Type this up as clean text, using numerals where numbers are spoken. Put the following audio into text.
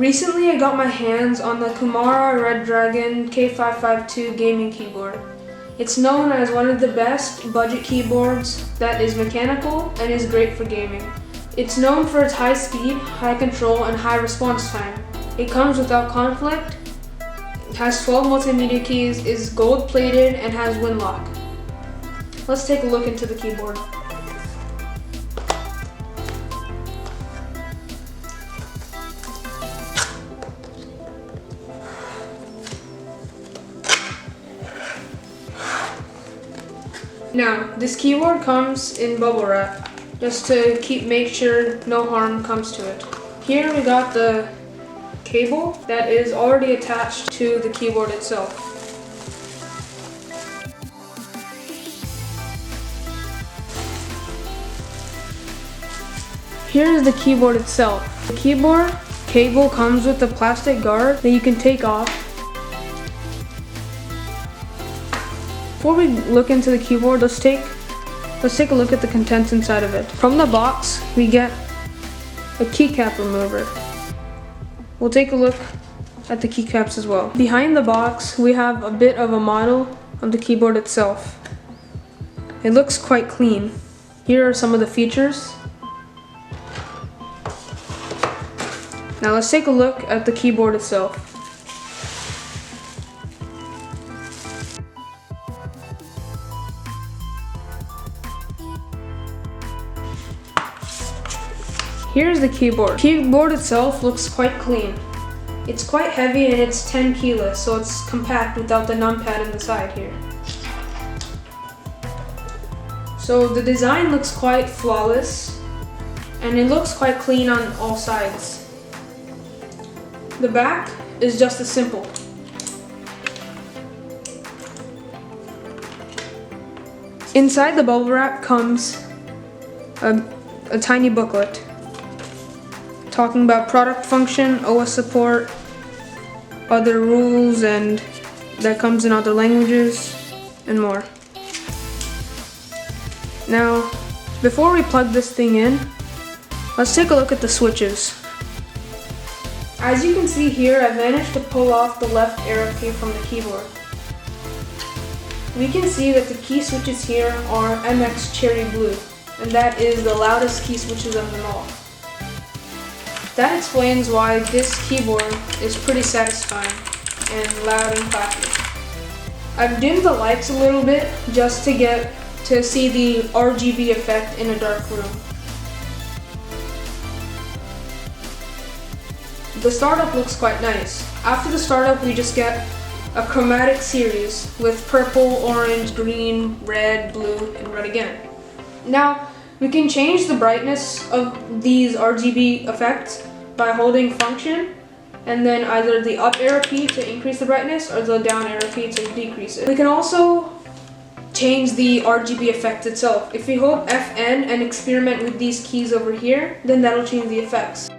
Recently I got my hands on the Kumara Redragon K552 gaming keyboard. It's known as one of the best budget keyboards that is mechanical and is great for gaming. It's known for its high speed, high control, and high response time. It comes without conflict, has 12 multimedia keys, is gold plated, and has windlock. Let's take a look into the keyboard. Now, this keyboard comes in bubble wrap, just to make sure no harm comes to it. Here we got the cable that is already attached to the keyboard itself. Here is the keyboard itself. The keyboard cable comes with a plastic guard that you can take off. Before we look into the keyboard, let's take a look at the contents inside of it. From the box, we get a keycap remover. We'll take a look at the keycaps as well. Behind the box, we have a bit of a model of the keyboard itself. It looks quite clean. Here are some of the features. Now let's take a look at the keyboard itself. Here's the keyboard. The keyboard itself looks quite clean. It's quite heavy and it's 10 keyless, so it's compact without the numpad in the side here. So the design looks quite flawless and it looks quite clean on all sides. The back is just as simple. Inside the bubble wrap comes a tiny booklet talking about product function, OS support, other rules, and that comes in other languages, and more. Now, before we plug this thing in, let's take a look at the switches. As you can see here, I managed to pull off the left arrow key from the keyboard. We can see that the key switches here are MX Cherry Blue, and that is the loudest key switches of them all. That explains why this keyboard is pretty satisfying and loud and clappy. I've dimmed the lights a little bit just to get to see the RGB effect in a dark room. The startup looks quite nice. After the startup, we just get a chromatic series with purple, orange, green, red, blue, and red again. Now, we can change the brightness of these RGB effects by holding function and then either the up arrow key to increase the brightness or the down arrow key to decrease it. We can also change the RGB effect itself. If we hold FN and experiment with these keys over here, then that'll change the effects.